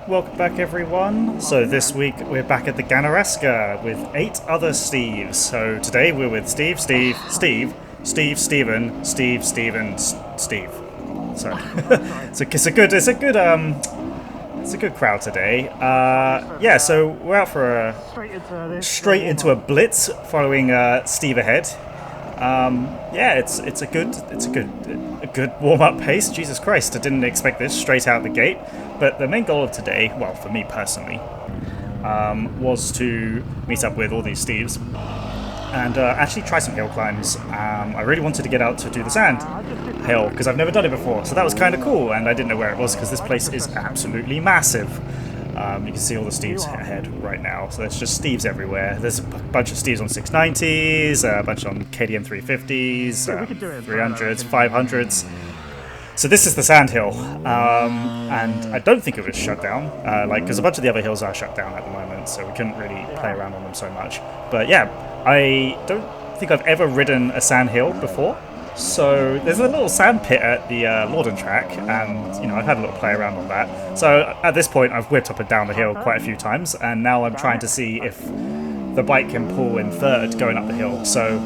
Welcome back everyone. So this week we're back at the Ganaraska with 8 other Steves. So today we're with Steve, Steven, Steve. So it's a good crowd today. Yeah, so we're out for a straight into a blitz following Steve ahead. Yeah, it's a good warm-up pace. Jesus Christ, I didn't expect this straight out the gate. But the main goal of today, well, for me personally, was to meet up with all these Steves and actually try some hill climbs. I really wanted to get out to do the sand hill because I've never done it before, so that was kind of cool. And I didn't know where it was because this place is absolutely massive. You can see all the Steves ahead right now. So there's just Steves everywhere. There's a bunch of Steves on 690s, a bunch on KDM 350s, 300s, 500s. So this is the sand hill, and I don't think it was shut down, because a bunch of the other hills are shut down at the moment, so we couldn't really play around on them so much. But yeah, I don't think I've ever ridden a sand hill before. So there's a little sand pit at the Lorden track, and I've had a little play around on that. So at this point, I've whipped up and down the hill quite a few times, and now I'm trying to see if the bike can pull in third going up the hill. So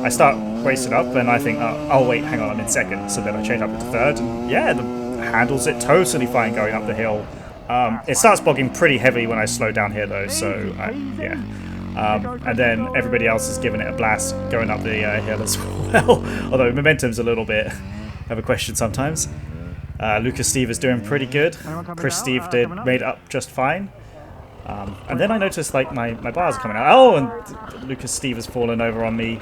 I start racing up, and I think, oh wait, hang on, I'm in second. So then I change up into third, and yeah, the handles it totally fine going up the hill. It starts bogging pretty heavy when I slow down here though, so yeah. And then everybody else is giving it a blast going up the hill as well. Although momentum's a little bit of a question sometimes. Lucas Steve is doing pretty good. Chris Steve made it up just fine. And then I noticed like my bars are coming out. Oh, and Lucas Steve has fallen over on me.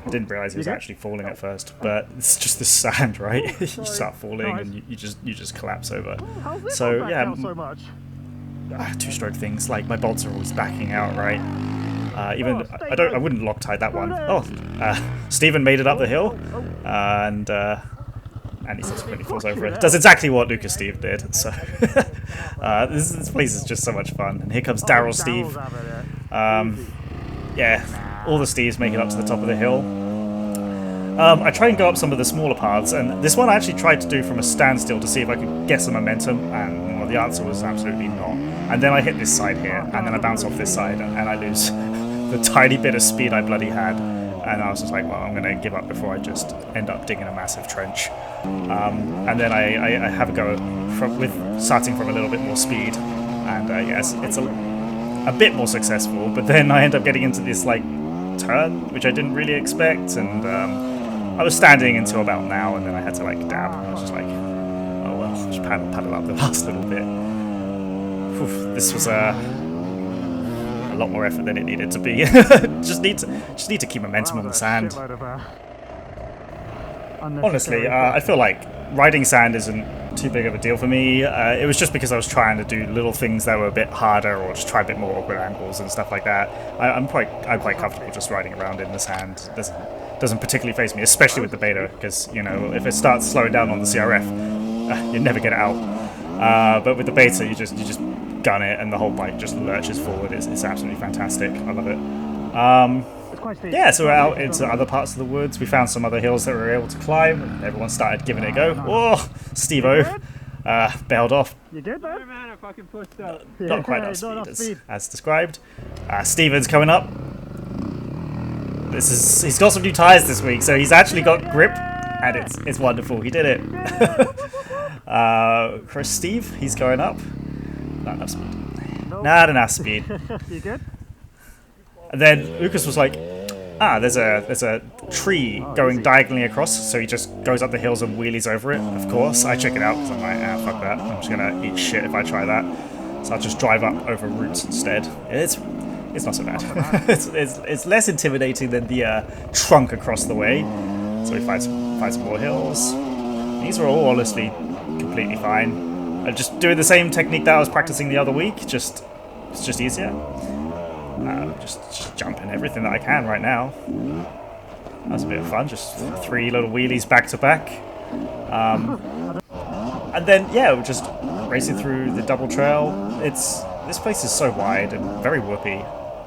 I didn't realise he was actually falling at first, but it's just the sand, right? You start falling and you just collapse over. So yeah, two-stroke things like my bolts are always backing out, right? I wouldn't Loctite that one. Oh, Stephen made it up the hill, and he subsequently falls over it. Does exactly what Lucas Steve did. So this place is just so much fun. And here comes Daryl Steve. Yeah. All the Steves make it up to the top of the hill. I try and go up some of the smaller paths, and this one I actually tried to do from a standstill to see if I could get some momentum, and well, the answer was absolutely not. And then I hit this side here, and then I bounce off this side, and I lose the tiny bit of speed I bloody had. And I was just like, well, I'm going to give up before I just end up digging a massive trench. And then I have a go with starting from a little bit more speed, and yes, it's a bit more successful, but then I end up getting into this like turn, which I didn't really expect, and I was standing until about now, and then I had to like dab, and I was just like, oh well, just paddle up the last little bit. Oof, this was a lot more effort than it needed to be. just need to keep momentum on the sand. Honestly, I feel like riding sand isn't too big of a deal for me. It was just because I was trying to do little things that were a bit harder, or just try a bit more awkward angles and stuff like that. I'm quite comfortable just riding around in the sand. Doesn't particularly faze me, especially with the beta, because if it starts slowing down on the CRF, you never get it out. But with the beta, you just gun it, and the whole bike just lurches forward. It's absolutely fantastic. I love it. Yeah, so we're out into other parts of the woods. We found some other hills that we were able to climb, and everyone started giving it a go. Oh, Steve-O bailed off. You good, man? I fucking pushed up. Not quite enough speed as described. Steven's coming up. He's got some new tyres this week, so he's actually got grip, and it's wonderful. He did it. Chris Steve, he's going up. Not enough speed. Not enough speed. You good? And then Lucas was like, there's a tree going diagonally across, so he just goes up the hills and wheelies over it. Of course, I check it out because I'm like, fuck that. I'm just gonna eat shit if I try that. So I'll just drive up over roots instead. It's not so bad. it's less intimidating than the trunk across the way. So we find some more hills. These were all honestly completely fine. I'm just doing the same technique that I was practicing the other week. It's just easier. Just jumping everything that I can right now. That was a bit of fun, just 3 little wheelies back to back. And then, yeah, we're just racing through the double trail. This place is so wide and very whoopy.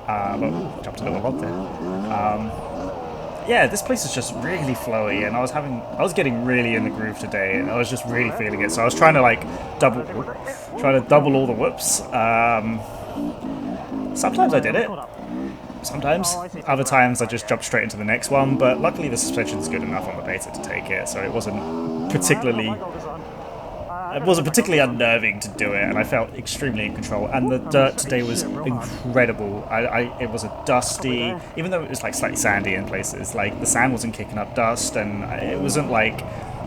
But jumped a little hot there. yeah, this place is just really flowy, and I was getting really in the groove today, and I was just really feeling it. So I was trying to like double all the whoops. Sometimes I did it. Sometimes. Other times I just jumped straight into the next one, but luckily the suspension's good enough on the beta to take it, so it wasn't particularly unnerving to do it, and I felt extremely in control. And the dirt today was incredible. It was a dusty, even though it was like slightly sandy in places, like the sand wasn't kicking up dust, and it wasn't like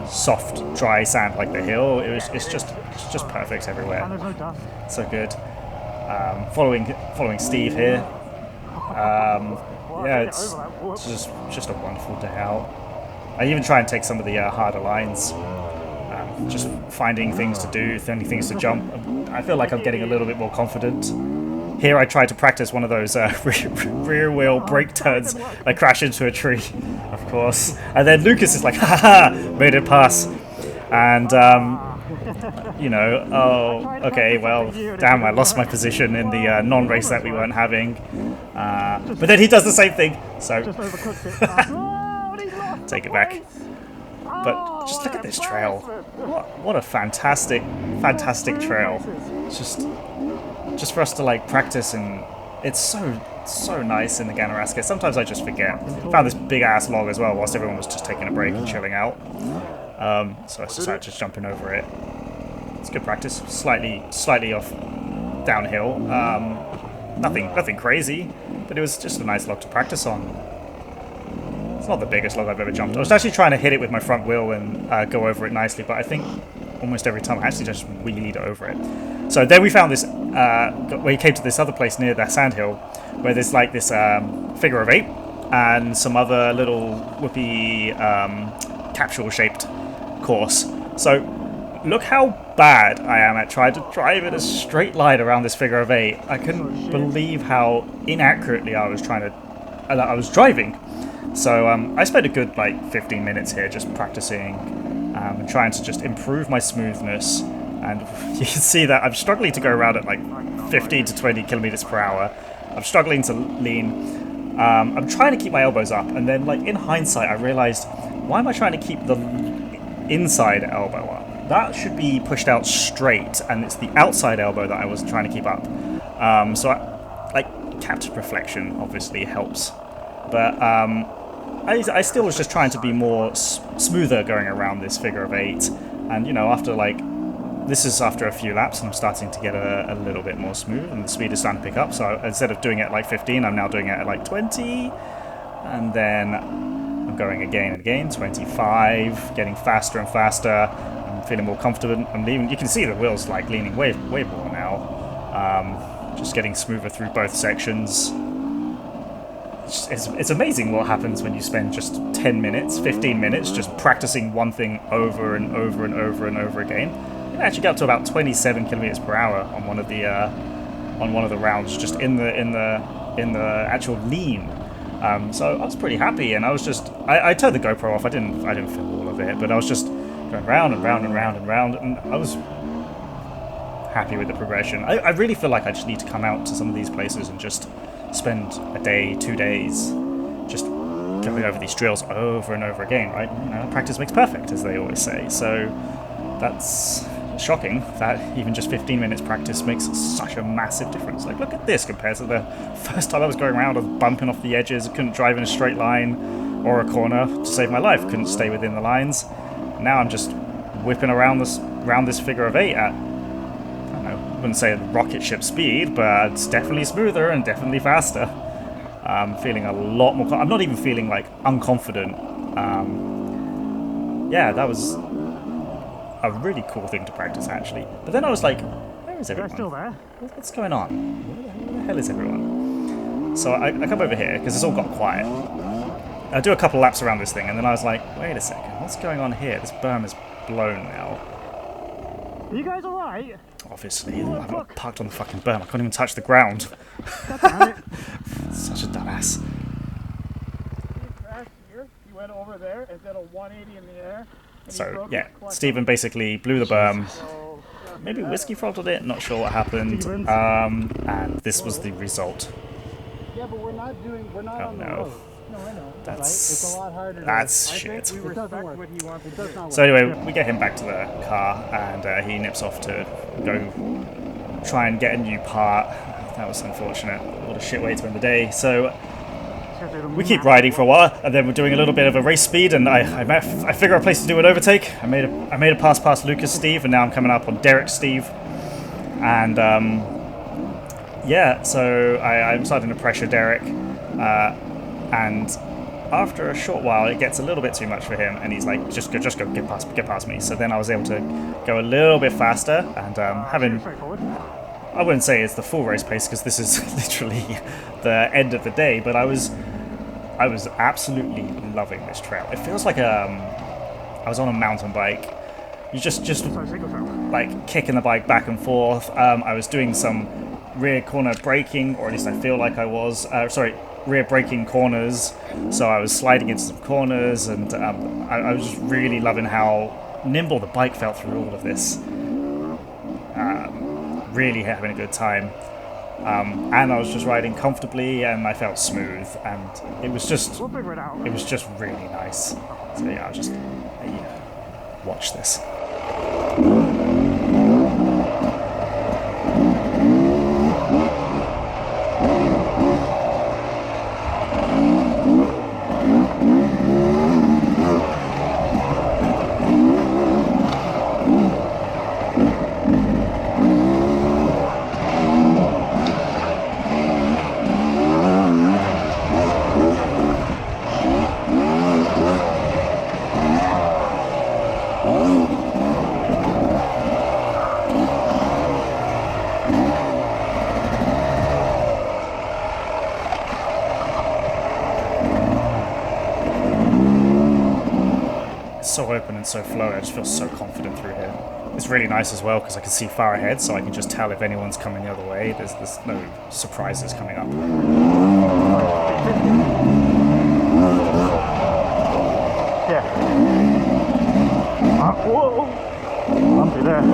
soft, dry sand like the hill. It's just perfect everywhere. So good. Following Steve here. Yeah, it's just a wonderful day out. I even try and take some of the harder lines, just finding things to do, finding things to jump. I feel like I'm getting a little bit more confident. Here I tried to practice one of those rear wheel brake turns. I crash into a tree, of course. And then Lucas is like, haha, made it pass. And you know, oh, okay, well, damn, I lost my position in the non-race that we weren't having. But then he does the same thing, so take it back. But just look at this trail. What a fantastic trail. It's just for us to like practice, and it's so nice in the Ganaraska. Sometimes I just forget. Found this big ass log as well whilst everyone was just taking a break and chilling out. So I started just jumping over it. It's good practice. Slightly off downhill. Nothing crazy, but it was just a nice log to practice on. It's not the biggest log I've ever jumped. I was actually trying to hit it with my front wheel and go over it nicely, but I think almost every time I actually just wheelied over it. So then we found this, we came to this other place near that sandhill, where there's like this figure of 8 and some other little whoopee capsule-shaped course. So look how bad I am at trying to drive in a straight line around this figure of 8. I couldn't believe how inaccurately I was driving. So I spent a good like 15 minutes here just practicing and trying to just improve my smoothness. And you can see that I'm struggling to go around at like 15 to 20 kilometers per hour. I'm struggling to lean. I'm trying to keep my elbows up, and then like in hindsight I realized, why am I trying to keep the inside elbow up? That should be pushed out straight, and it's the outside elbow that I was trying to keep up. So like captured reflection obviously helps, but I still was just trying to be more smoother going around this figure of 8. And you know, after a few laps, and I'm starting to get a little bit more smooth, and the speed is starting to pick up. So instead of doing it at like 15, I'm now doing it at like 20, and then I'm going again and again, 25, getting faster and faster. I'm feeling more confident. I'm leaving. You can see the wheels like leaning way more now. Just getting smoother through both sections. It's amazing what happens when you spend just 10 minutes, 15 minutes just practicing one thing over and over and over and over again. You can actually get up to about 27 kilometers per hour on one of the rounds, just in the actual lean. So I was pretty happy, and I turned the GoPro off. I didn't film all of it, but I was just going round and round and round and round, and I was happy with the progression. I really feel like I just need to come out to some of these places and just spend a day, 2 days, just going over these drills over and over again, right? You know, practice makes perfect, as they always say. So that's shocking that even just 15 minutes practice makes such a massive difference. Like, look at this compared to the first time I was going around. I was bumping off the edges, couldn't drive in a straight line or a corner to save my life, couldn't stay within the lines. Now I'm just whipping around this figure of 8 at, I wouldn't say rocket ship speed, but it's definitely smoother and definitely faster. I'm feeling a lot more. I'm not even feeling like unconfident. Yeah, that was a really cool thing to practice actually. But then I was like, where is everyone? Still there? What's going on? Where the hell is everyone? So I come over here because it's all got quiet. I do a couple laps around this thing, and then I was like, wait a second, what's going on here? This berm is blown now. Are you guys alright? Obviously, I'm parked on the fucking berm. I can't even touch the ground. Such a dumbass. He went over there and did a 180 in the air. So yeah, Stephen basically blew the berm. Maybe whiskey throttled it. Not sure what happened. And this was the result. Yeah, but we're not on the road. No, I know. That's a lot harder. shit. We respect what he wants to do. So anyway, we get him back to the car, and he nips off to go try and get a new part. That was unfortunate. What a shit way to end the day. So we keep riding for a while, and then we're doing a little bit of a race speed, and I figure a place to do an overtake. I made a pass past Lucas Steve, and now I'm coming up on Derek Steve, and yeah, so I'm starting to pressure Derek, and after a short while it gets a little bit too much for him, and he's like, just go, get past me. So then I was able to go a little bit faster, and I wouldn't say it's the full race pace because this is literally the end of the day, but I was absolutely loving this trail. It feels like I was on a mountain bike. You just like kicking the bike back and forth. I was doing some rear corner braking, or at least I feel like I was. Rear braking corners. So I was sliding into some corners, and I was just really loving how nimble the bike felt through all of this. Really having a good time, and I was just riding comfortably, and I felt smooth, and it was just really nice. So yeah, I'll just watch this. So open and so flow. I just feel so confident through here. It's really nice as well because I can see far ahead, so I can just tell if anyone's coming the other way. There's no surprises coming up. Yeah. Whoa! Bumpy there.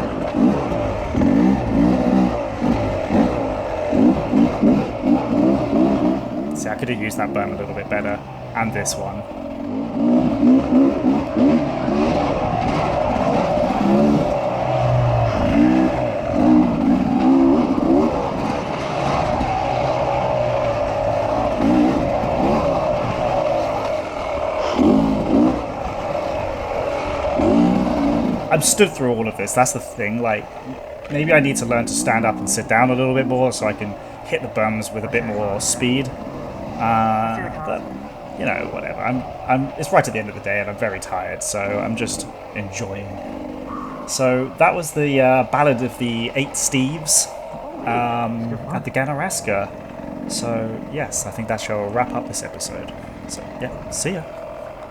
See, I could have used that berm a little bit better, and this one. I've stood through all of this, that's the thing. Like, maybe I need to learn to stand up and sit down a little bit more so I can hit the berms with a bit more speed. But you know, whatever. It's right at the end of the day, and I'm very tired, so I'm just enjoying. So that was the Ballad of the 8 Steves at the Ganaraska. So yes, I think that shall wrap up this episode. So yeah, see ya.